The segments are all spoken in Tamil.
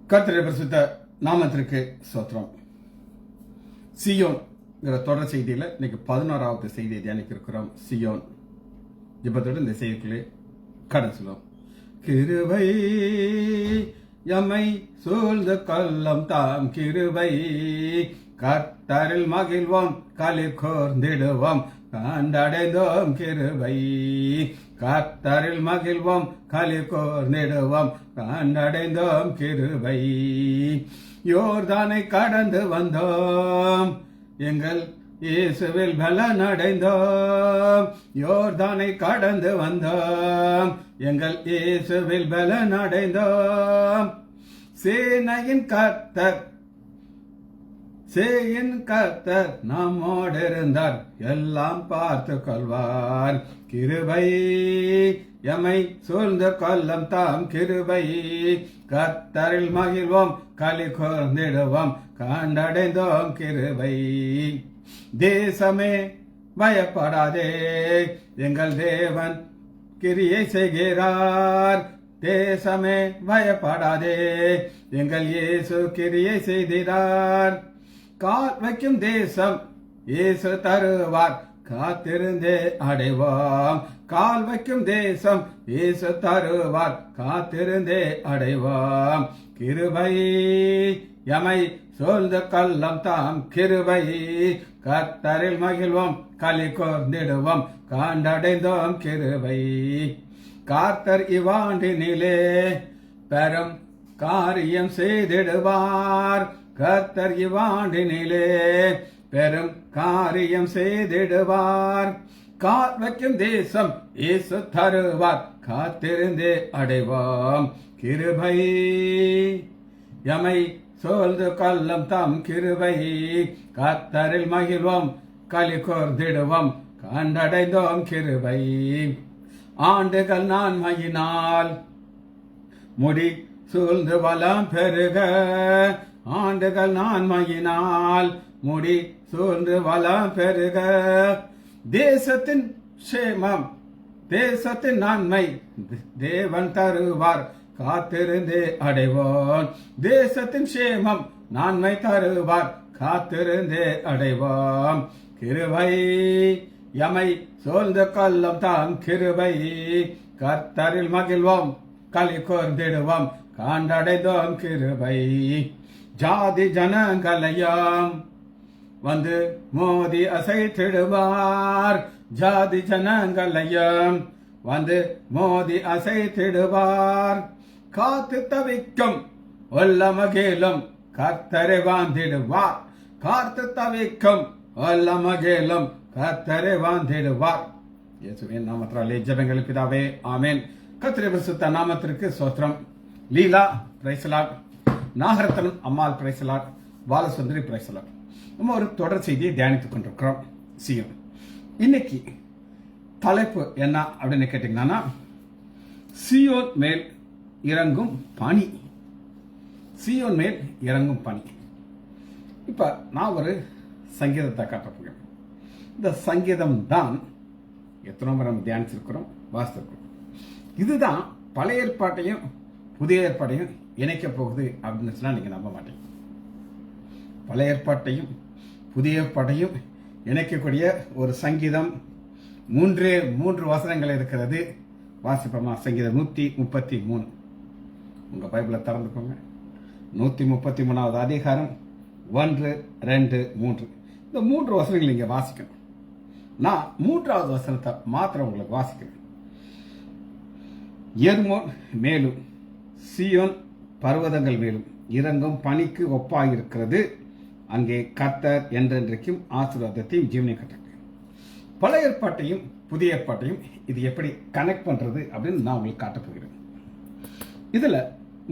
கர்த்தருடைய பரிசுத்த நாமத்திற்கு ஸ்தோத்திரம். சியோன் தொடர் செய்தியில இன்னைக்கு 11வது செய்தியை தியானிக்க இருக்கிறோம். சியோன் ஜெபத்தோடு இந்த செய்திக்குள்ளே கடன் சொல்லும். கிருபை எம்மை சூழ்ந்து கொள்ளும் தாம் கிருபை, கர்த்தரில் மகிழ்வோம் களி கோர்ந்திடுவோம் கண்டடைந்தோம் கிருபை, கர்த்தரில் மகிழ்வோம் களி கோர்ந்திடுவோம் கண்டடைந்தோம் கிருபை. யோர்தானை கடந்து வந்தோம் எங்கள் இயேசுவில் பலன் அடைந்தோம், யோர்தானை கடந்து வந்தோம் எங்கள் இயேசுவில் பலன் அடைந்தோம். சேனையின் கர்த்தர் நம்மோடு இருந்தார், எல்லாம் பார்த்து கொள்வார். கிருபை எமை சூழ்ந்து கொள்ளும் தாம் கிருபை, கர்த்தரில் மகிழ்வோம் களி கோர்ந்திடுவோம் கண்டடைந்தோம் கிருபை. தேசமே பயப்படாதே, எங்கள் தேவன் கிரியை செய்கிறார். தேசமே பயப்படாதே, எங்கள் இயேசு கிரியை செய்கிறார். கால் வைக்கும் தேசம் இயேசு தருவார், காத்திருந்தே அடைவோம். கால் வைக்கும் தேசம் இயேசு தருவார், காத்திருந்தே அடைவோம். கிருபை எமை சூழ்ந்து கொள்ளும் தாம் கிருபை, கர்த்தரில் மகிழ்வோம் களி கோர்ந்திடுவோம் கண்டடைந்தோம் கிருபை. கர்த்தர் இவ்வாண்டினிலே பெரும் காரியம் செய்திடுவார், கர்த்தர் இவ்வாண்டினிலே பெரும் காரியம் செய்திடுவார். கால் வைக்கும் தேசம் இயேசு தருவார், காத்திருந்தே அடைவோம். கிருபை எமை சூழ்ந்து கொள்ளும் தாம் கிருபை, கர்த்தரில் மகிழ்வோம் களி கோர்ந்திடுவோம் கண்டடைந்தோம் கிருபை. ஆண்டுகள் நான்மையினால் முடி சூழ்ந்து வளம் பெருக, ஆண்டுகள் நான்மையினால் முடி சூழ்ந்து வளம் பெருக. தேசத்தின் சேமம் தேசத்தின் நன்மை தேவன் தருவார், காத்திருந்தே அடைவோம். தேசத்தின் சேமம் நன்மை தருவார், காத்திருந்தே அடைவோம். கிருபை எமை சூழ்ந்து கொள்ளும் தாம் கிருபை, கர்த்தரில் மகிழ்வோம் களி கோர்ந்திடுவோம் கண்டடைந்தோம் கிருபை. ஜாதி ஜனங்களையும் வந்து மோதி அசைத்திடுவார், ஜாதி ஜனங்களையும் வந்து மோதி அசைத்திடுவார். காத்து தவிக்கும் உள்ள மகிழும் கர்த்தரை வாழ்ந்திடுவார், காத்து தவிக்கும் உள்ள மகிழும் கர்த்தரை வாழ்ந்திடுவார். இயேசுவின் நாமத்தினாலே ஜெபங்கள் பிதாவே, ஆமென். கர்த்தருடைய பரிசுத்த நாமத்திற்கு ஸ்தோத்திரம். லீலா பிரைசலாட், நாகரத்னம் அம்மாள் பிரைசலாட், பாலசுந்தரி பிரைசலாட். நம்ம ஒரு தொடர் செய்தியை தியானித்துக் கொண்டிருக்கிறோம். சியோன். இன்னைக்கு தலைப்பு என்ன அப்படின்னு கேட்டீங்கன்னா, சியோன் மேல் இறங்கும் பனி. சியோன் மேல் இறங்கும் பனி. இப்ப நான் ஒரு சங்கீதத்தை காட்டப்போகிறேன். இந்த சங்கீதம் தான் எத்தனை முறை நம்ம தியானிச்சிருக்கிறோம், வாசித்திருக்கிறோம். இதுதான் பழைய ஏற்பாட்டையும் புதிய ஏற்பாட்டையும் இணைக்க போகுது அப்படின்னு சொன்னா நீங்க நம்ப மாட்டீங்க. பழைய ஏற்பாட்டையும் புதிய ஏற்பாட்டையும் இணைக்கக்கூடிய ஒரு சங்கீதம். மூன்று வசனங்கள் இருக்கிறது. வாசிப்போமா? சங்கீதம் 133. உங்க பைபிளை திறந்துக்கோங்க. 133வது அதிகாரம் 1, 2, 3. இந்த 3 வசனங்கள் நீங்க வாசிக்கணும். நான் 3வது வசனத்தை மாத்திரம் உங்களுக்கு வாசிக்கிறேன். எர்மோன் மேலும் சியோன் பர்வதங்கள் மேலும் இறங்கும் பனிக்கு ஒப்பாயிருக்கிறது, அங்கே கர்த்தர் என்றென்றைக்கும் ஆசீர்வாதத்தையும் ஜீவனை கட்டளை. பழைய ஏற்பாட்டையும் புதிய ஏற்பாட்டையும் இது எப்படி கனெக்ட் பண்றது அப்படின்னு நான் உங்களுக்கு காட்டப் போகிறேன். இதுல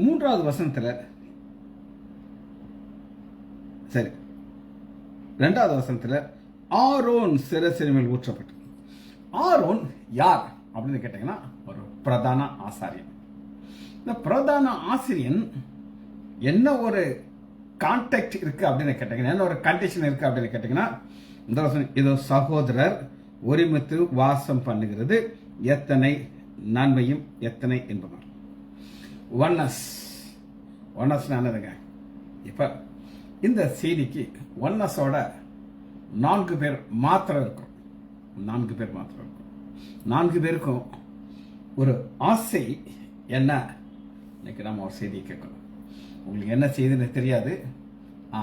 3வது வசனத்துல, சரி 2வது வசனத்துல ஆரோன் சிரசின் மேல் ஊற்றப்பட்டு. ஆரோன் யார் அப்படின்னு கேட்டீங்கன்னா, ஒரு பிரதான ஆசாரியன். இந்த பிரதான ஆசிரியன் என்ன ஒரு கான்டாக்ட் இருக்கு அப்படின்னு கேட்டீங்கன்னா, என்ன ஒரு கண்டிஷன் இருக்கு அப்படின்னு கேட்டீங்கன்னா, இந்த வசனம் இதோ சகோதரர் ஒருமித்து வாசம் பண்ணுகிறது, எத்தனை நன்மையும் எத்தனை என்பவர். ஒன்னஸ் ஒன்னஸ் என்னதுங்க? இப்ப இந்த செய்திக்கு ஒன்னஸோட 4 பேர் மாத்திரம் இருக்கும். 4 பேர் மாத்திரம் இருக்கும். 4 பேருக்கும் ஒரு ஆசை என்ன? இன்னைக்கு நம்ம ஒரு செய்தி கேட்கணும். உங்களுக்கு என்ன செய்தின்னு தெரியாது,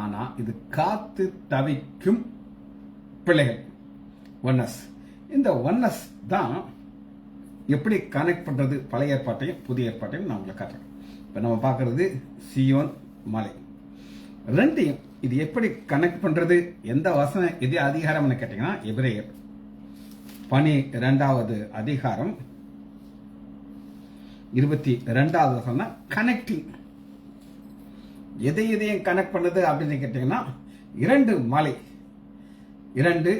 ஆனா இது காத்து தவிக்கும் பிள்ளைகள் ஒன்னஸ். இந்த ஒன்னஸ் தான் எப்படி கனெக்ட் பண்றது பழைய ஏற்பாட்டையும் புதிய ஏற்பாட்டையும் நான் உங்களுக்கு காட்டுறேன். இப்ப நம்ம பார்க்கறது சீயோன் மலை. ரெண்டையும் இது எப்படி கனெக்ட் பண்றது? எந்த வசனம் எது அதிகாரம்னு கேட்டீங்கன்னா எபிரேயர் 12வது அதிகாரம் 22வது வசனம். கனெக்டிங் எதையும் கனெக்ட் பண்ணது அப்படின்னு கேட்டீங்கன்னா 2 மலை, 2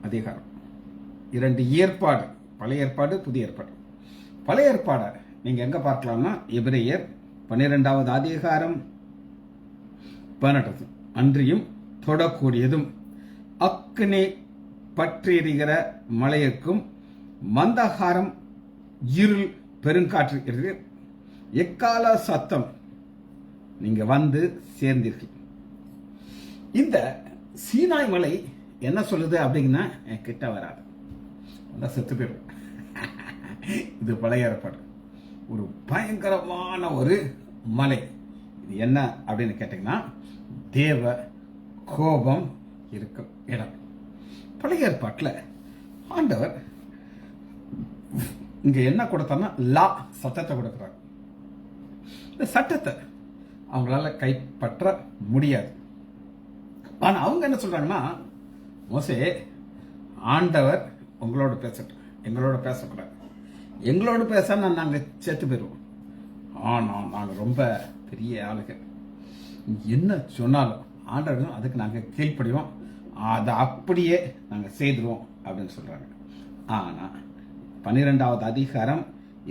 அதிகாரம், 2 ஏற்பாடு, பழைய ஏற்பாடு புதிய ஏற்பாடு. பழைய ஏற்பாடை நீங்க எங்க பார்க்கலாம்னா எபிரேயர் 12வது அதிகாரம் 18. அன்றியும் தொடக்கூடியதும் அக்கினி பற்றியிருக்கிற மலையக்கும் மந்தகாரம் இருள் பெருங்காற்று எக்கால சத்தம் நீங்க வந்து சேர்ந்தீர்கள். இந்த சீனாய் மலை என்ன சொல்லுது அப்படின்னா கிட்ட வராது, செத்து போயிடும். இது பழைய ஏற்பாடு. ஒரு பயங்கரமான ஒரு மலை. இது என்ன அப்படின்னு கேட்டீங்கன்னா தேவ கோபம் இருக்கும் இடம். பழைய ஏற்பாட்டில் ஆண்டவர் இங்க என்ன கொடுத்தாருன்னா லா, சட்டத்தை கொடுக்கிறார். இந்த சட்டத்தை அவங்களால கைப்பற்ற முடியாது. ஆனா அவங்க என்ன சொல்றாங்கன்னா, மோசே, ஆண்டவர் உங்களோட பேசட்டும், எங்களோட பேசக்கூடாது. எங்களோட பேச நாங்க செத்து போயிடுவோம். ஆனா நாங்க ரொம்ப பெரிய ஆளுங்க, என்ன சொன்னாலும் ஆண்டவர் அதுக்கு நாங்க கீழ்ப்படிவோம், அதை அப்படியே நாங்க செய்துருவோம் அப்படின்னு சொல்றாங்க. ஆனா 12வது அதிகாரம்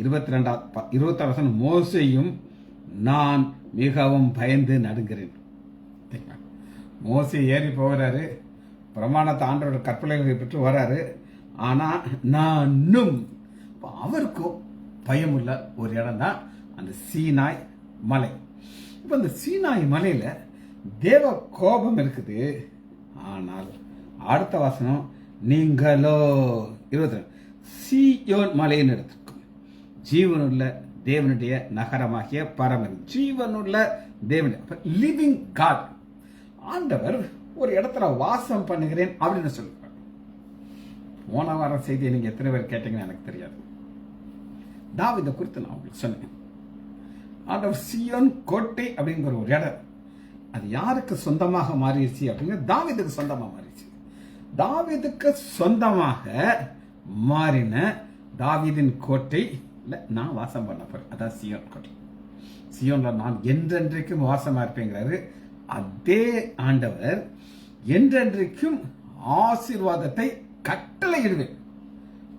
22 மோசேயும் நான் மிகவும் பயந்து நடுங்கிறேன். மோசே ஏறி போகிறாரு, பிரமாணத்தை ஆண்டோட கற்பனைகளை பெற்று வராரு. ஆனா நானும் அவருக்கும் பயம் உள்ள ஒரு இடம் தான் அந்த சீனாய் மலை. இப்ப அந்த சீனாய் மலையில தேவ கோபம் இருக்குது. ஆனால் அடுத்த வசனம், நீங்களோ 22 சீயோன் மலையின் எடுத்திருக்கும் ஜீவனுள்ள தேவனுடைய நகரமாகிய பரமன். ஜீவனுள்ள தேவனுடைய லிவிங் காட் ஆண்டவர் ஒரு இடத்துல வாசம் பண்ணுகிறேன் அப்படின்னு சொல்லுவார். போன வாரம் செய்தியை நீங்க எத்தனை பேர் கேட்டீங்கன்னு எனக்கு தெரியாது. தாவீதை குறித்து நான் உங்களுக்கு சொன்னேன். ஆண்டவர் சீயோன் கோட்டை அப்படிங்கிற ஒரு இடம், அது யாருக்கு சொந்தமாக மாறிடுச்சு அப்படிங்கிற தாவீதுக்கு சொந்தமாக மாறிடுச்சு. தாவீதுக்கு சொந்தமாக மாறின தாவீதின் கோட்டை நான் வாசம் பண்ண போறேன், அதான் சீயோன் கோட்டை. சீயோன்ல நான் என்றென்றைக்கும் வாசமா இருப்பேங்கிறாரு. அதே ஆண்டவர் என்றென்றைக்கும் ஆசீர்வாதத்தை கட்டளையிடுவேன்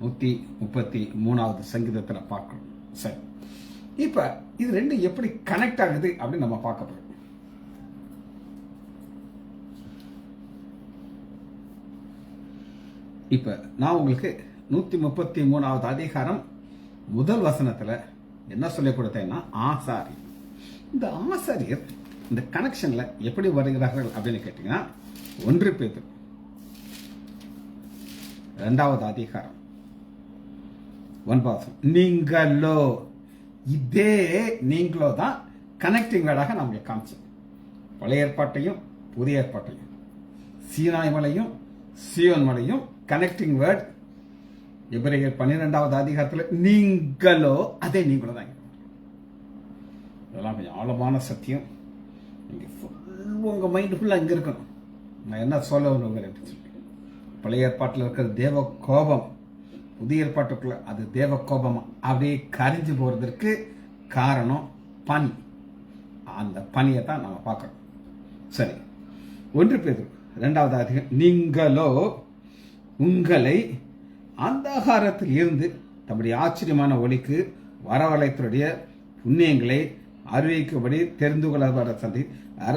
133வது சங்கீதத்தில் பார்க்கணும். சரி, இப்ப இது ரெண்டும் எப்படி கனெக்ட் ஆகுது அப்படின்னு நம்ம பார்க்க போறோம். இப்ப நான் உங்களுக்கு 133வது அதிகாரம் முதல் வசனத்துல என்ன சொல்லிக் கொடுத்தேன்னா ஆசாரி. இந்த ஆசாரியர் இந்த கனெக்ஷன்ல எப்படி வருகிறார்கள் அப்படின்னு கேட்டீங்கன்னா 1 பேதுரு 2வது அதிகாரம் 9 நீங்களோ, இதே நீங்களோ தான் கனெக்டிங் வேர்டாக நான் உங்களுக்கு காமிச்சேன். பழைய ஏற்பாட்டையும் புதிய ஏற்பாட்டையும், சீனாய் மலையும் சீயோன் மலையும் கனெக்டிங் வேர்ட். எபிரேயர் 12வது அதிகாரத்தில் நீங்களோ, அதே நீங்களோ தான். இதெல்லாம் கொஞ்சம் ஆழமான சத்தியம். உங்க மைண்ட் ஃபுல்லா இங்க இருக்கணும். நான் என்ன சொல்ல சொல்லி, பழைய ஏற்பாட்டில் இருக்கிற தேவ கோபம் புதிய ஏற்பாட்டுக்குள்ள அது தேவ கோபம் அப்படியே கரிஞ்சு போறதற்கு காரணம் பனி. அந்த பனியை தான் நம்ம பார்க்கணும். சரி, 1 பேதுரு 2வது அதிகாரம் நீங்களோ உங்களை அந்தகாரத்தில் இருந்து தம்முடைய ஆச்சரியமான ஒளிக்கு வரவழைத்தருடைய புண்ணியங்களை அறிவிக்கும்படி தெரிந்து கொள்ளப்பட சந்தி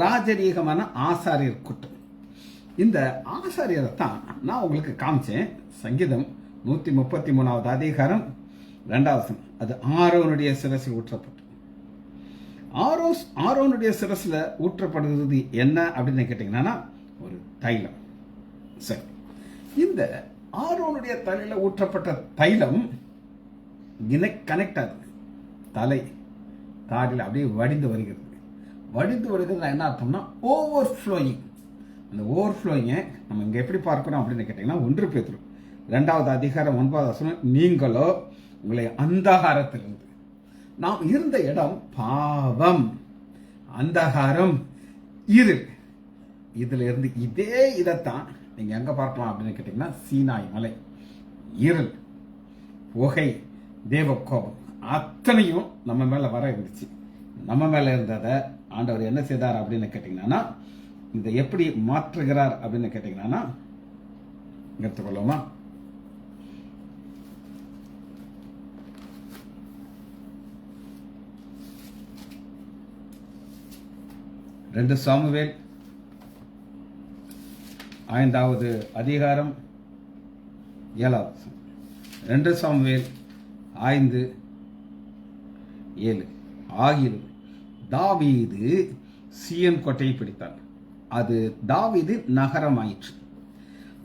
ராஜரீகமான ஆசாரியர் கூட்டம். இந்த ஆசாரியரை தான் நான் உங்களுக்கு காமிச்சேன். சங்கீதம் 133வது அதிகாரம் 2வது வசனம், அது ஆரோனுடைய சிரசில் ஊற்றப்பட்டு ஆரோனுடைய சிரசுல ஊற்றப்படுகிறது என்ன அப்படின்னு கேட்டீங்கன்னா ஒரு தைலம். சரி, இந்த ஆரோனுடைய தலையில ஊற்றப்பட்ட தைலம் கனெக்ட் ஆகுது, தலை தாடியில் அப்படியே வடிந்து வருகிறது. என்ன அர்த்தம்னா ஓவர் ஃப்ளோயிங். அந்த ஓவர் ஃப்ளோயிங்கை நம்ம இங்கே எப்படி பார்க்கணும் அப்படின்னு கேட்டிங்கன்னா 1 பேதுரு 2வது அதிகாரம் 9வது வசனம், நீங்களோ உங்களை அந்தகாரத்திலிருந்து, நாம் இருந்த இடம் பாவம், அந்தகாரம், இருள், இதுல இருந்து இதே இதைத்தான் நீங்க எங்க பார்க்கலாம் அப்படின்னு கேட்டீங்கன்னா சீனாய் மலை, இருள், புகை, தேவ கோபம் அத்தனையும் நம்ம மேல வர இருந்துச்சு. நம்ம மேல இருந்ததை ஆண்டவர் என்ன செய்தார் அப்படின்னு கேட்டீங்கன்னா, இதை எப்படி மாற்றுகிறார் அப்படின்னு கேட்டீங்கன்னா எடுத்துக்கொள்ளுமா. ரெண்டு சாமுவேல் 5வது அதிகாரம் 7வது. 2 சாமுவேல் 5:7. ஆகிலும் தாவீது சீயோன் கோட்டையை பிடித்தான், அது தாவீது நகரம் ஆயிற்று.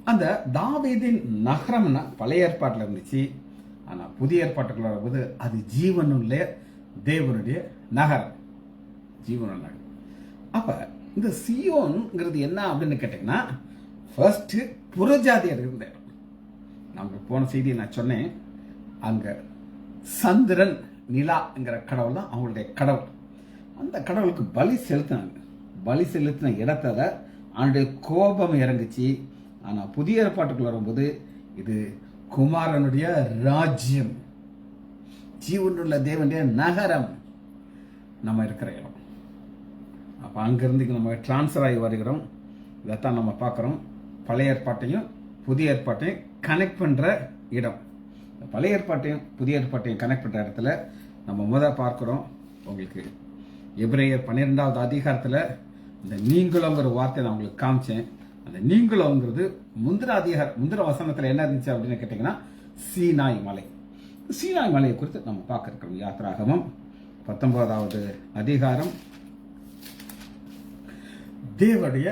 அந்த தாவீதின் நகரம்னா பழைய ஏற்பாட்டில் இருந்துச்சு. ஆனா புதிய ஏற்பாட்டுக்குள்ள வரும்போது அது ஜீவனுள்ள தேவனுடைய நகரம், ஜீவனுள்ள நகரம். அப்ப இந்த சீயோன்ங்கிறது என்ன அப்படின்னு கேட்டீங்கன்னா, ஃபர்ஸ்ட் புறஜாதியர் இருந்த இடம். நமக்கு போன செய்தியை நான் சொன்னேன், அங்க சந்திரன் நிலாங்கிற கடவுள் தான் அவங்களுடைய கடவுள். அந்த கடவுளுக்கு பலி செலுத்தினாங்க. பலி செலுத்தின இடத்துல அவனுடைய கோபம் இறங்குச்சு. ஆனா புதிய ஏற்பாட்டுக்குள்ள வரும்போது இது குமாரனுடைய ராஜ்யம், ஜீவனுள்ள தேவனுடைய நகரம், நம்ம இருக்கிற இடம். அப்ப அங்கிருந்து நம்ம டிரான்ஸ்ஃபர் ஆகி வருகிறோம். இதைத்தான் நம்ம பார்க்குறோம். பழைய ஏற்பாட்டையும் புதிய ஏற்பாட்டையும் கனெக்ட் பண்ற இடம். பழைய ஏற்பாட்டையும் புதிய ஏற்பாட்டையும் கனெக்ட் பண்ற இடத்துல நம்ம முதல் பார்க்கிறோம். உங்களுக்கு எபிரேயர் 12வது அதிகாரத்துல இந்த நீங்களுங்கிற வார்த்தையை நான் உங்களுக்கு காமிச்சேன். அந்த நீங்களுங்கிறது முந்திர வசனத்துல என்ன இருந்துச்சு அப்படின்னு கேட்டீங்கன்னா சீனாய் மலை. சீனாய் மலையை குறித்து நம்ம பார்க்க இருக்கிறோம். யாத்ராகமம் 19வது அதிகாரம். தேவனுடைய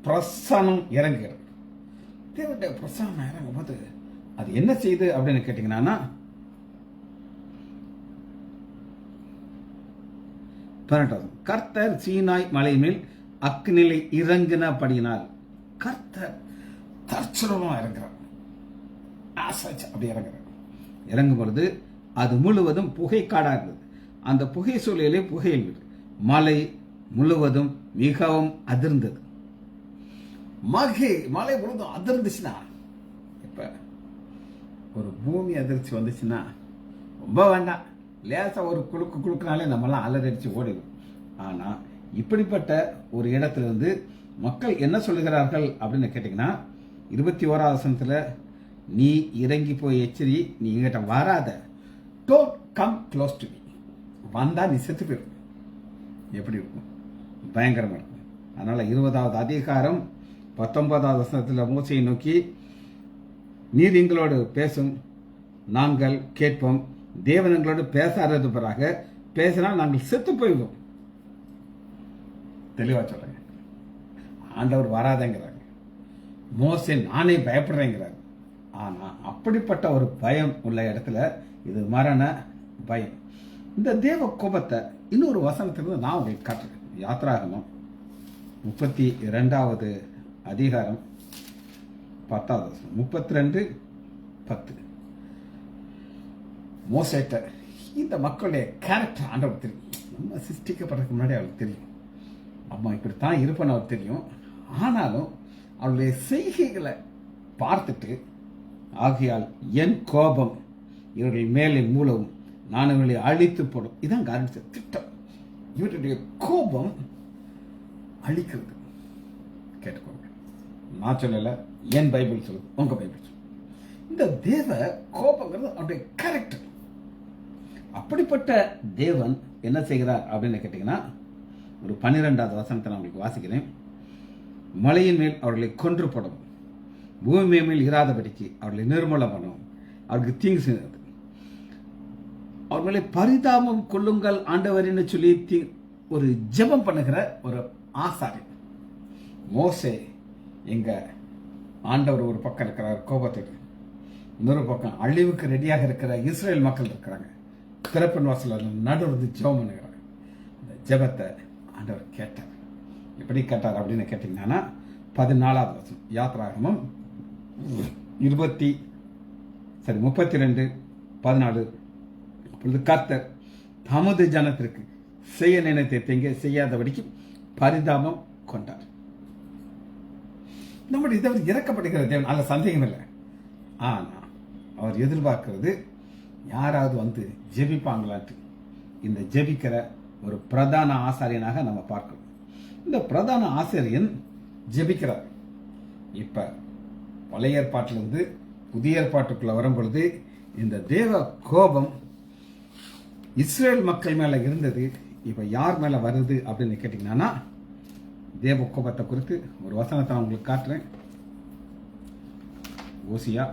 பிரசனம் இறங்குகிறது. தேவனுடைய பிரசனம் இறங்கும் போது அது என்ன செய்யுது அப்படின்னு கேட்டீங்கன்னா, 18 கர்த்தர் சீனாய் மலை மேல் அக்னிலை இறங்கினபடியினால், கர்த்தர் தற்சலமா இறங்குறார், அப்படி இறங்குறார். இறங்கும் பொழுது அது முழுவதும் புகைக்காடா இருந்தது. அந்த புகை சூழலே புகையில் மலை முழுவதும் மிகவும் அதிர்ந்தது. மலை முழுவதும் அதிர்ந்துச்சுன்னா, இப்ப ஒரு பூமி அதிர்ச்சி வந்துச்சுன்னா ரொம்ப வேண்டாம், லேசா ஒரு குழுக்குனாலே நம்மளாம் அலறடிச்சு ஓடிடும். ஆனா இப்படிப்பட்ட ஒரு இடத்துல இருந்து மக்கள் என்ன சொல்லுகிறார்கள் அப்படின்னு கேட்டீங்கன்னா, 21வது வசனத்துல, நீ இறங்கி போய் எச்சரி, நீ எங்கிட்ட வராத, don't come close to me, வந்தா நீ செத்து போயிடும். எப்படி இருக்கும்? பயங்கரமா இருக்கும். அதனால 20வது அதிகாரம் 19வது வசனத்துல மோசையை நோக்கி, நீர் எங்களோடு பேசும், நாங்கள் கேட்போம், தேவன் எங்களோடு பேசாதது பிறகு பேசினா நாங்கள் செத்து போயிடுவோம். தெளிவா சொல்றேங்க. ஆண்டவர் வராதேங்கிறாங்க, மோசே நானே பயப்படுறேங்கிறாங்க. ஆனா அப்படிப்பட்ட ஒரு பயம் உள்ள இடத்துல இது மரண பயம். இந்த தேவ கோபத்தை இன்னொரு வசனத்திலிருந்து நான் உங்களுக்கு காட்டுறேன். யாத்ராகமம் 32வது அதிகாரம் 10வது வசனம். 32:10. மோசேட்ட இந்த மக்களுடைய கேரக்டர் ஆண்டவர் தெரியும். நம்ம சிருஷ்டிக்கப்படுறதுக்கு முன்னாடி அவளுக்கு தெரியும், அம்மா இப்படித்தான் இருப்பேன்னு அவர் தெரியும். ஆனாலும் அவளுடைய செய்கைகளை பார்த்துட்டு, ஆகையால் என் கோபம் இவர்கள் மேலே மூலவும் நான் இவர்களை அழித்து போடும். இதான் காரண திட்டம். இவருடைய கோபம் அழிக்கிறது. கேட்டுக்கோங்க, நான் சொல்லல, என் பைபிள் சொல்லுது, உங்க பைபிள் சொல்லுது. இந்த தேவ கோபங்கிறது அவருடைய கேரக்டர். அப்படிப்பட்ட தேவன் என்ன செய்கிறார் அப்படின்னு கேட்டீங்கன்னா, ஒரு 12வது வசனத்தை நான் உங்களுக்கு வாசிக்கிறேன். மலையின் மேல் அவர்களை கொன்று போடும், பூமி மேல் இராதபடிக்கு அவர்களை நிர்மூலம் பண்ணும், அவருக்கு தீங்கு செய்வது, அவர் மேலே பரிதாபம் கொள்ளுங்கள் ஆண்டவரின்னு சொல்லி ஒரு ஜெபம் பண்ணுகிற ஒரு ஆசாரியன். மோசே எங்க ஆண்டவர் ஒரு பக்கம் இருக்கிறார் கோபத்துக்கு, இன்னொரு பக்கம் அழிவுக்கு ரெடியாக இருக்கிற இஸ்ரேல் மக்கள் இருக்கிறாங்க. திறப்பின் வாசல் நடுவது ஜெபம் பண்ணுகிறாங்க. அந்த ஜெபத்தை ஆண்டவர் கேட்டார். எப்படி கேட்டார் அப்படின்னு கேட்டீங்கன்னா 14வது வசனம் யாத்ராகமம் 32:14. அப்பொழுது கர்த்தர் தமது ஜனத்திற்கு செய்ய நினைத்தை தெங்க செய்யாதபடிக்கு பரிதாபம் கொண்டார். நம்முடைய தேவன் இறக்கப்படுகிற தேவன், அல்ல சந்தேகம் இல்லை. ஆனா அவர் எதிர்பார்க்கிறது யாராவது வந்து ஜெபிப்பாங்களான்ட்டு. இந்த ஜெபிக்கிற ஒரு பிரதான ஆசாரியனாக நம்ம பார்க்கிறோம். இந்த பிரதான ஆசாரியன் ஜெபிக்கிறார். இப்ப பழைய ஏற்பாட்டிலிருந்து புதிய ஏற்பாட்டுக்குள்ள வரும் பொழுது இந்த தேவ கோபம் இஸ்ரேல் மக்கள் மேல இருந்தது. இப்ப யார் மேல வருது அப்படின்னு கேட்டீங்கன்னா, தேவ கோபத்தை குறித்து ஒரு வசனத்தை உங்களுக்கு காட்டுறேன். ஓசியா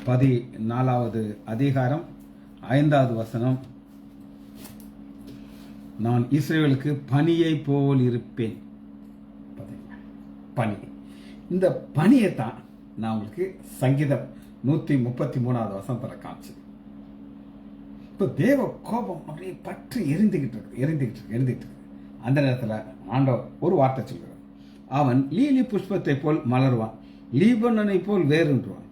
14வது அதிகாரம் 5வது வசனம். நான் இஸ்ரேலுக்கு பனியை போல் இருப்பேன். பனி, இந்த பனியை தான் நான் உங்களுக்கு சங்கீதம் 133வது வசனத்தில் காமிச்சது. இப்போ தேவ கோபம் அப்படியே பற்றி எரிந்துகிட்டு இருக்கு. அந்த நேரத்தில் ஆண்டவர் ஒரு வார்த்தை சொல்கிறார். அவன் லீலி புஷ்பத்தை போல் மலருவான், லீபனனை போல் வேறுன்றுவான்.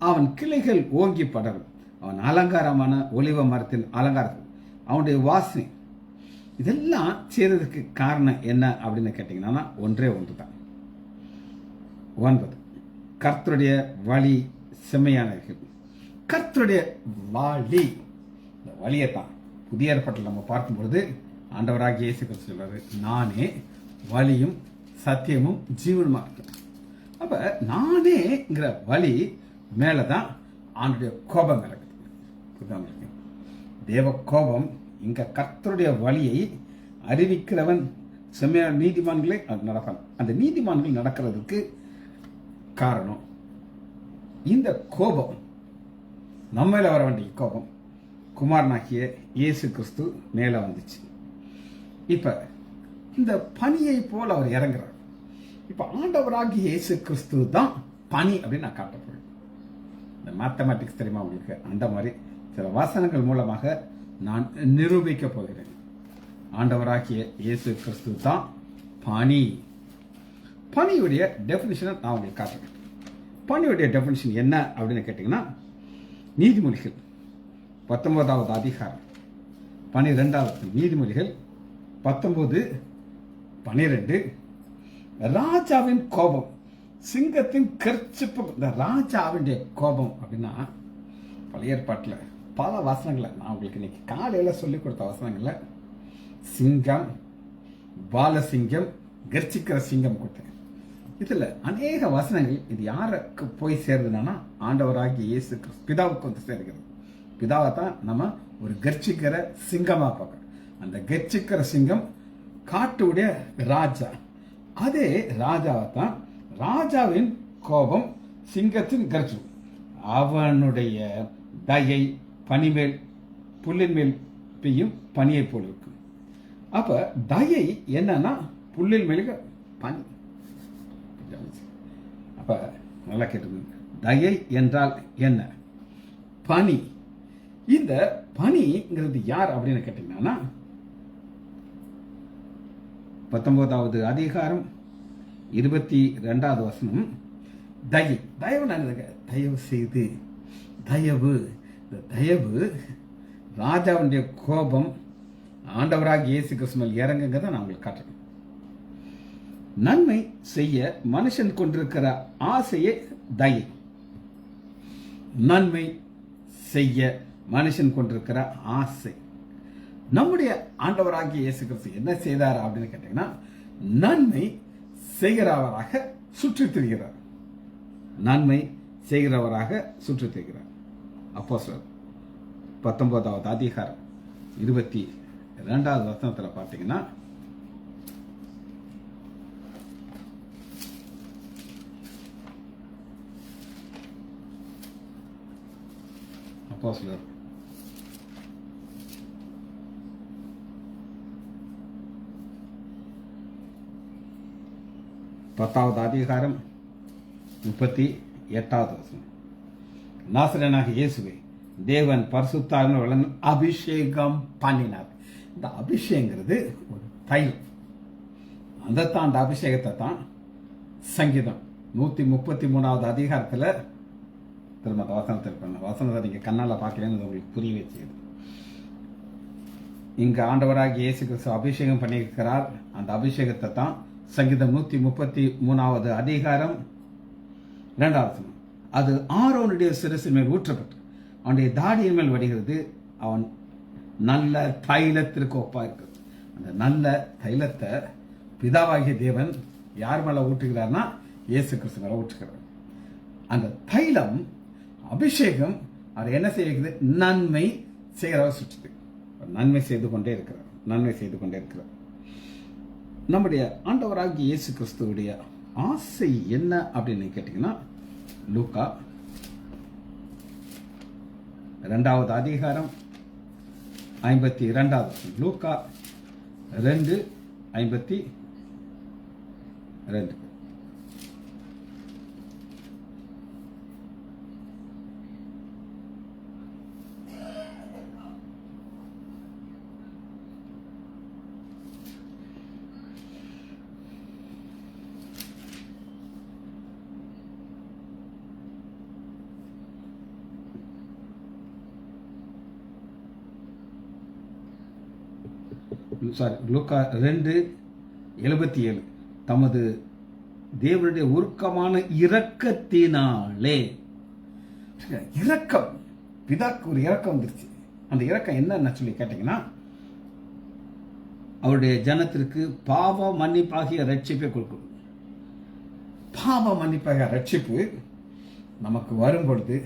அவன் கிளைகள் ஓங்கி படரும். அவன் அலங்காரமான ஒலிவ மரத்தின் அலங்காரத்தில் அவனுடைய வாசனை. இதெல்லாம் செய்யறதுக்கு காரணம் என்ன அப்படின்னு கேட்டீங்கன்னா ஒன்றே ஒன்று தான். 9 கர்த்தருடைய வழி செம்மையானவர்கள். கர்த்தருடைய வழி, இந்த வழியைத்தான் புதிய ஏற்பாட்டில் நம்ம பார்க்கும்பொழுது ஆண்டவராகிய இயேசு கிறிஸ்து சொல்றாரு, நானே வழியும் சத்தியமும் ஜீவனுமா இருக்கேன். அப்ப நானேங்கிற வழி மேலதான் ஆண்டுடைய கோபம் இருக்குது. தேவ கோபம் இங்க கர்த்தருடைய வழியை அறிவிக்கிறவன் செம்மையான நீதிமான்களே நடப்பான். அந்த நீதிமான்கள் நடக்கிறதுக்கு காரணம் இந்த கோபம், நம்ம மேல வர வேண்டிய கோபம் குமாரனாகிய இயேசு கிறிஸ்து மேல வந்துச்சு. இப்ப இந்த பனியை போல் அவர் இறங்குறார். இப்ப ஆண்டவராகிய இயேசு கிறிஸ்து தான் பனி அப்படின்னு நான் காட்டப்படுறேன். இந்த மேத்தமேட்டிக்ஸ் தெரியுமா உங்களுக்கு? அந்த மாதிரி சில வசனங்கள் மூலமாக நான் நிரூபிக்க போகிறேன். ஆண்டவராகிய இயேசு கிறிஸ்து தான் பனி. பனியுடைய டெபினிஷனை நான் உங்களுக்கு காட்டுறேன். பனியுடைய டெபினிஷன் என்ன அப்படின்னு கேட்டீங்கன்னா, நீதிமொழிகள் 19வது அதிகாரம் 12வது நீதிமொழிகள் 19:12 ராஜாவின் கோபம் சிங்கத்தின் கர்ச்சிப்பு. இந்த ராஜாவினுடைய கோபம் அப்படின்னா பழைய ஏற்பாட்டில் பல வசனங்களை நான் உங்களுக்கு இன்னைக்கு காலையில சொல்லிக் கொடுத்த வசனங்கள்ல சிங்கம், பாலசிங்கம், கர்ச்சிக்கிற சிங்கம் கொடுத்தேன். இதுல அநேக வசனங்கள் இது யாருக்கு போய் சேருதுன்னா ஆண்டவராகிய இயேசு கிறிஸ்து பிதாவுக்கு வந்து சேர்கிறது. பிதாவை தான் நம்ம ஒரு கர்ச்சிக்கிற சிங்கமா பார்க்கிறோம். அந்த கர்ச்சிக்கிற சிங்கம் காட்டுடைய ராஜா. அதே ராஜாவை தான் ராஜாவின் கோபம் சிங்கத்தின் கர்ஜு. அவனுடைய தயை பனிமேல் புல்லின் மேல் பெய்யும் பனியை போல் இருக்கும். அப்ப தயை என்னன்னா புல்லின் மேல பனி. அப்ப நல்லா கேட்டுக்கோங்க, தயை என்றால் என்ன? பனி. இந்த பனிங்கிறது யார் அப்படின்னு கேட்டீங்கன்னா 19வது அதிகாரம் 22வது வசனம். தயை, தயவு தயவு செய்து, தயவு. இந்த தயவு ராஜாவுடைய கோபம் ஆண்டவராக இயேசு கிறிஸ்து மேல் இறங்குங்கிறத நான் உங்களுக்கு காட்டுறேன். நன்மை செய்ய மனுஷன் கொண்டிருக்கிற ஆசையே தயை. நன்மை செய்ய மனுஷன் கொண்டிருக்கிற ஆசை. நம்முடைய ஆண்டவராகிய இயேசு கிறிஸ்து என்ன செய்தார் அப்படின்னு கேட்டீங்கன்னா, நன்மை செய்கிறவராக சுற்றித் திரிகிறார். நன்மை செய்கிறவராக சுற்றித் திரிகிறார். அப்போஸ்தலர் 19வது அதிகாரம் 22வது வசனத்துல பார்த்தீங்கன்னா, அப்போஸ்தலர் 10வது அதிகாரம் 38வது வசனம். நாசரேயனாகிய இயேசுவை தேவன் பரிசுத்தாவினால் அபிஷேகம் பண்ணினார். இந்த அபிஷேகங்கிறது ஒரு தைலம். அந்த அபிஷேகத்தை தான் சங்கீதம் 133வது அதிகாரத்தில் திரும்ப அந்த வசனத்தை நீங்க கண்ணால பார்க்கலன்னு உங்களுக்கு புரிய வச்சுது. இங்க ஆண்டவராகிய இயேசு கிறிஸ்து அபிஷேகம் பண்ணியிருக்கிறார். அந்த அபிஷேகத்தை தான் சங்கீதம் 133வது அதிகாரம் 2வது வசனம். அது ஆரோனுடைய சிரசின் மேல் ஊற்றப்பட்டு அவனுடைய தாடியின் மேல் வடிகிறது. அவன் நல்ல தைலத்திற்கு ஒப்பா இருக்கிறது. அந்த நல்ல தைலத்தை பிதாவாகிய தேவன் யார் மேல ஊற்றுகிறார்னா இயேசு கிறிஸ்து மேல ஊற்றுகிறார். அந்த தைலம் அபிஷேகம் அதை என்ன செய்கிறது? நன்மை செய்கிறவர் சுற்றுது. நன்மை செய்து கொண்டே இருக்கிறார். நம்முடைய ஆண்டவராகிய இயேசு கிறிஸ்துவுடைய ஆசை என்ன அப்படின்னு கேட்டீங்கன்னா, லூக்கா 2வது அதிகாரம் 52வது. லூக்கா 2:52. லூக்கா 2:77. தமது தேவனுடைய உருக்கமான இரக்கத்தினாலே. இரக்கம், பிதாக்கு ஒரு இரக்கம் வந்துருச்சு. அந்த இரக்கம் என்ன சொல்லி கேட்டீங்கன்னா, அவருடைய ஜனத்திற்கு பாவ மன்னிப்பாகிய ரட்சிப்பை கொடுக்கும். பாவ மன்னிப்பாகிய ரட்சிப்பு நமக்கு வரும் பொழுது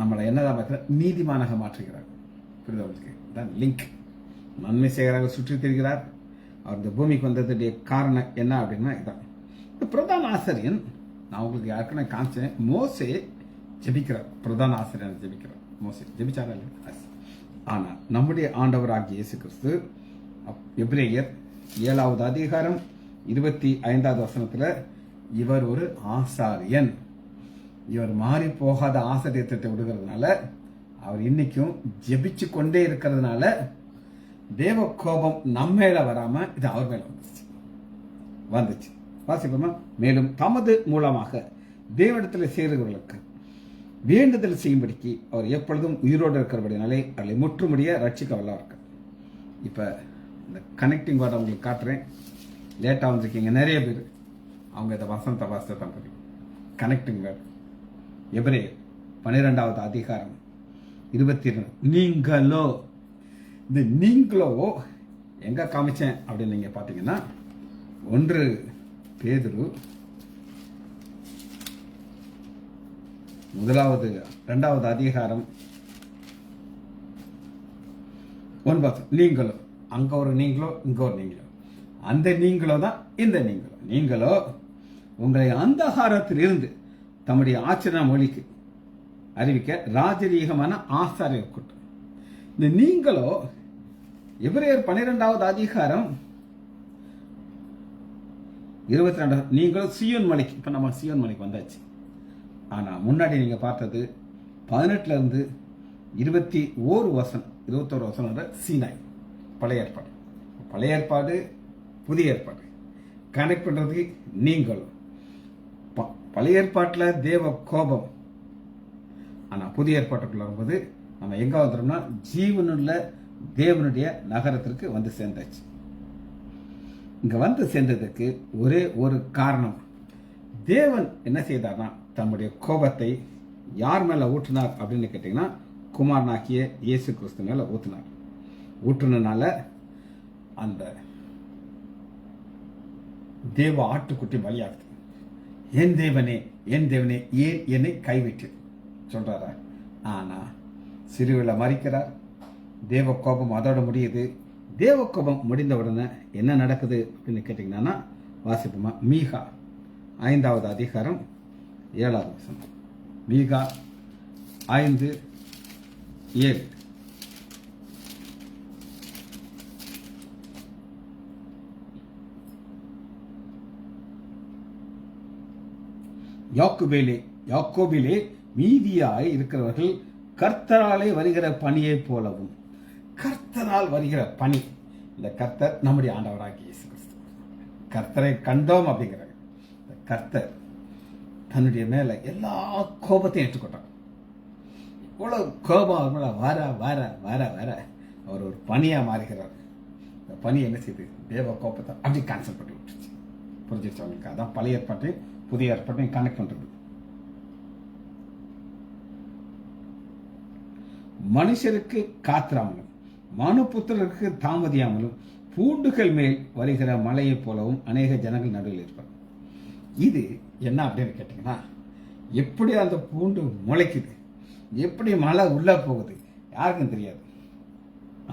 நம்மளை என்னதான் பார்க்கிற நீதிமானாக மாற்றுகிறார். புரியுதா? லிங்க். நன்மை செய்கிறாக சுற்றி திரிகிறார். அவர் இந்த பூமிக்கு வந்ததுடைய காரணம் என்ன அப்படின்னா இதான். இந்த பிரதான ஆசிரியன் நான் உங்களுக்கு யாருக்குன்னு காமிச்சேன். மோசே ஜெபிக்கிறார். பிரதான ஆசிரியர் ஜெபிக்கிறார். மோசே ஜெபிச்சாரா? ஆனா நம்முடைய ஆண்டவராகிய இயேசு கிறிஸ்து எபிரேயர் 7வது அதிகாரம் 25வது வசனத்துல இவர் ஒரு ஆசாரியன். இவர் மாறி போகாத ஆசிரியத்தை விடுகிறதுனால, அவர் இன்னைக்கும் ஜெபிச்சு கொண்டே இருக்கிறதுனால தேவ கோபம் நம்ம மேல வராம இது அவர் மேல வந்துச்சு. வாசிப்போமா? மேலும் தமது மூலமாக தேவனிடத்தில் சேருகிறவர்களுக்கு வேண்டுதல் செய்யும்படிக்கு அவர் எப்பொழுதும் உயிரோடு இருக்கிறபடினாலே அவர்களை முற்றுமுடிய ரட்சிக்க வல்லவர். இப்ப இந்த கனெக்டிங் வேர்டை உங்களுக்கு காட்டுறேன். லேட்டா வந்திருக்கீங்க நிறைய பேர். அவங்க இதை வசனத்தை வாசித்த தான் தெரியும். கனெக்டிங் வேர்டு எபிரேயர் 12வது அதிகாரம் 22. நீங்களோ. இந்த நீங்களோ எங்க காமிச்சேன் அப்படின்னு நீங்க பாத்தீங்கன்னா, 1 பேதுரு 2வது அதிகாரம் 9. நீங்களோ. அங்க ஒரு நீங்களோ, இங்க ஒரு நீங்களோ. அந்த நீங்களோ தான் இந்த நீங்களோ. நீங்களோ உங்களை அந்தகாரத்தில் இருந்து தம்முடைய ஆச்சரிய மொழிக்கு அறிவிக்க ராஜரீகமான ஆசாரிய கூட்டம். இந்த நீங்களோ எபிரேயர் 12வது அதிகாரம் 22. நீங்களும் சியோன் மலைக்கு. இப்ப நம்ம சியோன் மலைக்கு வந்தாச்சு. ஆனா முன்னாடி நீங்க பார்த்தது 18ல இருந்து 21 வசனம் வரை சீனாய். பழைய ஏற்பாடு புதிய ஏற்பாடு கனெக்ட் பண்றதுக்கு நீங்களும். பழைய ஏற்பாட்டுல தேவ கோபம். ஆனா புதிய ஏற்பாட்டுக்குள்ள வரும்போது நம்ம எங்க வந்துட்டோம்னா ஜீவனுள்ள தேவனுடைய நகரத்திற்கு வந்து சேர்ந்தாச்சு. இங்க வந்து சேர்ந்ததுக்கு ஒரே ஒரு காரணம். தேவன் என்ன செய்தார்னா தம்முடைய கோபத்தை யார் மேல ஊற்றினார் அப்படின்னு கேட்டீங்கன்னா, குமாரனாகிய இயேசு கிறிஸ்து மேல ஊற்றினார். ஊற்றுனால அந்த தேவ ஆட்டுக்குட்டி பலியாகுது. என் தேவனே ஏன் என்னை கைவிட்டு சொல்றாரா? ஆனா சிறுவில மறிக்கிறார். தேவ கோபம் அதோட முடியுது. தேவ கோபம் முடிந்த உடனே என்ன நடக்குது அப்படின்னு கேட்டீங்கன்னா, வாசிப்போமா? மீகா 5வது அதிகாரம் 7வது வசனம். மீகா 5:7. யாக்கோபிலே மீதியாய் இருக்கிறவர்கள் கர்த்தராலே வருகிற பணியை போலவும். கர்த்தரால் வருகிற பணி, இந்த கர்த்தர் நம்முடைய ஆண்டவராகிய இயேசு கிறிஸ்து. கர்த்தரை கண்டோம் அப்படிங்கிறாங்க. கர்த்தர் தன்னுடைய மேல எல்லா கோபத்தையும் ஏற்றுக்கொண்டார். இவ்வளவு கோபம் வர வர வர வர அவர் ஒரு பணியா மாறுகிறார். இந்த பணி என்ன செய்யுது? தேவ கோபத்தை அப்படி கேன்சல் பண்ணி விட்டுருச்சு. புரிஞ்சிருச்சு அவங்களுக்கு? அதான் பழைய ஏற்பாட்டையும் புதிய ஏற்பாட்டையும் கனெக்ட் பண்றது. மனுஷருக்கு காத்திராமலும் மனுபுத்திரருக்கு தாமதியாமலும் பூண்டுகள் மேல் வருகிற மலையை போலவும் அநேக ஜனங்கள் நடுவில் இருப்பார். இது என்ன அப்படின்னு கேட்டீங்கன்னா, எப்படி அந்த பூண்டு முளைக்குது, எப்படி மழை உள்ள போகுது யாருக்கும் தெரியாது.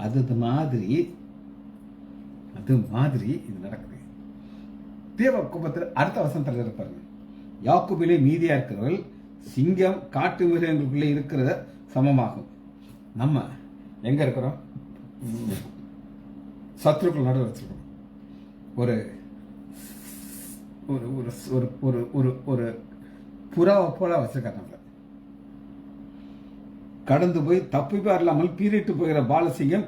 அது மாதிரி இது நடக்குது. தேவ கோபத்தில் அடுத்த வசனத்தில் இருப்பாருங்க. யாக்கோபிலே மீதியா இருக்கிறவர்கள் சிங்கம் காட்டு மிருகங்களுக்குள்ளே இருக்கிறத சமமாகும். நம்ம எங்க இருக்கிறோம்? சத்ருக்கள் நடுவில் வச்சிருக்கோம். ஒரு ஒரு ஒரு ஒரு ஒரு புறாவை போல வச்சிருக்காங்க. கடந்து போய் தப்பி இல்லாமல் பீறிட்டு போகிற பாலசிங்கம்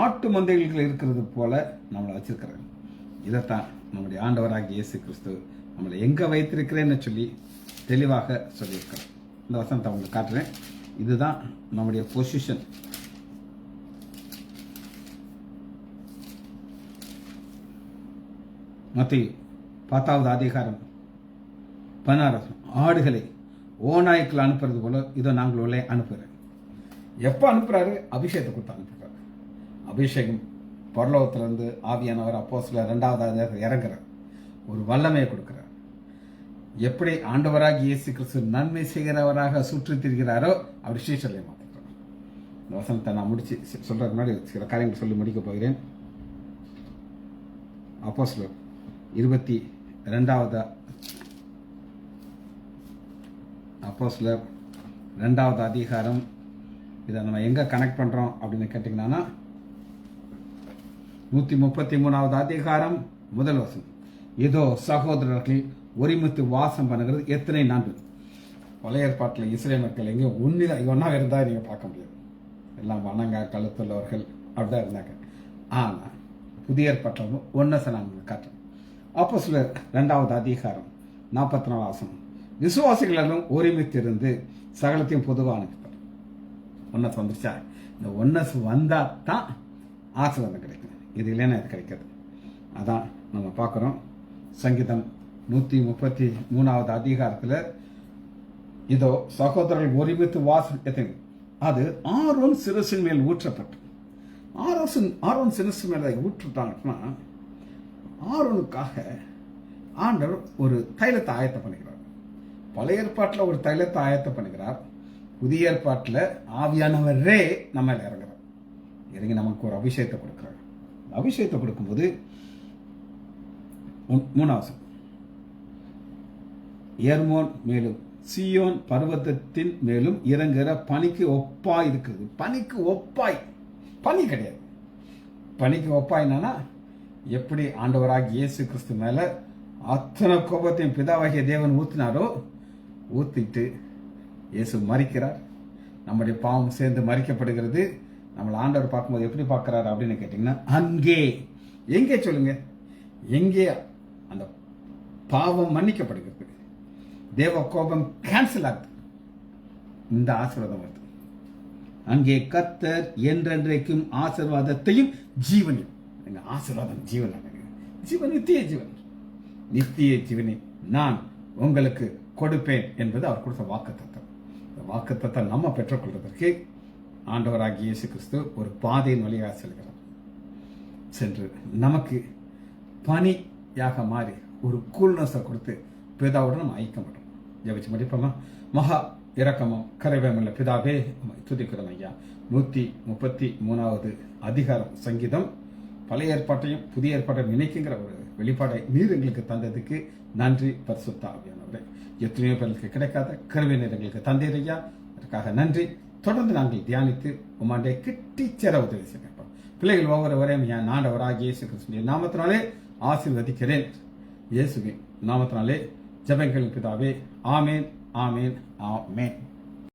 ஆட்டு மந்தைகளுக்கு இருக்கிறது போல நம்மளை வச்சிருக்கிறாங்க. இதைத்தான் நம்முடைய ஆண்டவராகிய இயேசு கிறிஸ்து நம்மளை எங்க வைத்திருக்கிறேன்னு சொல்லி தெளிவாக சொல்லியிருக்கிறோம். இந்த வசனத்தை உங்களுக்கு காட்டுறேன். இதுதான் நம்முடைய பொசிஷன். மத்தேயு 10வது அதிகாரம் 16 ஆடுகளை ஓநாய்க்குள் அனுப்புறது போல இதோ நாங்கள் உள்ளே அனுப்புகிறேன். எப்ப அனுப்புறாரு? அபிஷேகத்தை கொடுத்து அனுப்புறாரு. அபிஷேகம் பரலோகத்திலிருந்து ஆவியானவர் அப்போஸ்தலர் 2வது இறங்குறார். ஒரு வல்லமையை கொடுக்கிறார். எப்படி ஆண்டவராக இயேசு கிறிஸ்து நன்மை செய்கிறவராக சுற்றி திரிகிறாரோ அப்படி ஸ்ரீசலை மாற்றிக்கிறார். இந்த வசனத்தை நான் முடிச்சு சொல்றதுக்கு முன்னாடி சில காரியங்கள் சொல்லி முடிக்க போகிறேன். அப்போஸ்தலர் 22வது அப்போஸ்தலர் 2வது அதிகாரம். இதை நம்ம எங்க கனெக்ட் பண்றோம் அப்படின்னு கேட்டீங்கன்னா 133வது அதிகாரம் 1 வசனம். இதோ சகோதரர்கள் ஒருமித்து வாசம் பண்ணுகிறது எத்தனை நான்கு. பழைய ஏற்பாட்டில் இஸ்ரேல் மக்கள் எங்கேயும் ஒன்னா இருந்தா நீங்க பார்க்க முடியாது. எல்லாம் வணங்க கழுத்துள்ளவர்கள் அப்படிதான் இருந்தாங்க. ஆனா புதிய ஏற்பாட்டில் ஒன்ன நாங்கள் காட்டுறோம். அப்போஸ்தலர் 2வது அதிகாரம் 44 வசனம். விசுவாசிகளும் ஒருமித்து இருந்து சகலத்தையும் பொதுவாக அனுப்பிப்பார். ஒன்னஸ் வந்துருச்சா? இந்த ஒன்னஸ் வந்தா தான் ஆசீர்வாதம் கிடைக்கும். இது இல்லைன்னா இது கிடைக்காது. அதான் நம்ம பார்க்குறோம். சங்கீதம் 133வது அதிகாரத்தில் இதோ சகோதரர்கள் ஒருமித்து வாசம் அது ஆரோன் சிரசின் மேல் ஊற்றப்பட்டு. ஆரோன் சிரசு மேல ஊற்றுட்டாங்கன்னா ஆரோனுக்காக ஆண்டவர் ஒரு தைலத்தை ஆயத்தம் பண்ணுகிறார். பழைய ஏற்பாட்டில் ஒரு தைலத்தை ஆயத்தம் பண்ணுகிறார். புதிய ஏற்பாட்டில் ஆவியானவரே நம்ம இறங்குறார். இறங்கி நமக்கு ஒரு அபிஷேகத்தை கொடுக்கிறார். அபிஷேகத்தை கொடுக்கும்போது 3வது ஏர்மோன் மேலும் சீயோன் பர்வதத்தின் மேலும் இறங்குகிற பனிக்கு ஒப்பாய் இருக்கிறது. பனிக்கு ஒப்பாய், பனி கிடையாது. பனிக்கு ஒப்பாய்னா எப்படி ஆண்டவராக இயேசு கிறிஸ்து மேல அத்தனை கோபத்தையும் பிதாவாகிய தேவன் ஊத்தினாரோ ஊத்திட்டு இயேசு மரிக்கிறார். நம்முடைய பாவம் சேர்ந்து மறிக்கப்படுகிறது. நம்மளை ஆண்டவர் பார்க்கும்போது எப்படி பார்க்கிறார் அப்படின்னு கேட்டீங்கன்னா, அங்கே எங்கே சொல்லுங்க, எங்கே அந்த பாவம் மன்னிக்கப்படுகிறது, தேவ கோபம் கேன்சல் ஆகுது, இந்த ஆசீர்வாதம் வருது. அங்கே கர்த்தர் என்றென்றைக்கும் ஆசீர்வாதத்தையும் ஜீவனையும். ஆசீர்வாதம் ஜீவன், ஜீவன் நித்திய ஜீவன், நித்திய ஜீவனை நான் உங்களுக்கு கொடுப்பேன் என்பது அவர் கொடுத்த வாக்குத்தத்தம். இந்த வாக்குத்தத்தை நம்ம பெற்றுக்கொள்வதற்கு ஆண்டவராகிய இயேசு கிறிஸ்து ஒரு பாதையின் வழியாக செல்கிறார். சென்று நமக்கு பணியாக மாறி ஒரு கூல்னஸை கொடுத்து பிதாவுடன் நம்ம ஐக்கியப்படும். ஜெபிச்சு முடிப்போமா? மகா இரக்கமும் கரைவேமுள்ள பிதாவே துதிக்கிறோம் ஐயா. 133வது அதிகாரம் சங்கீதம் பழைய ஏற்பாட்டையும் புதிய ஏற்பாட்டையும் இணைக்குங்கிற ஒரு வெளிப்பாடை நீர் எங்களுக்கு தந்ததுக்கு நன்றி. பரிசுத்த ஆவியானவரே, எத்தனையோ பேருக்கு கிடைக்காத கருவை எங்களுக்கு தந்தீர் ஐயா, அதற்காக நன்றி. தொடர்ந்து நாங்கள் தியானித்து உமாண்டே கிட்டிச்சேர உதவி செய்யப்போம். பிள்ளைகள் ஒவ்வொருவரையும் என் ஆண்டவராகிய இயேசு கிறிஸ்துவின் நாமத்தினாலே ஆசீர்வதிக்கிறேன். இயேசுவின் நாமத்தினாலே ஜெபங்கள் பிதாவே. ஆமேன், ஆமேன், ஆமேன்.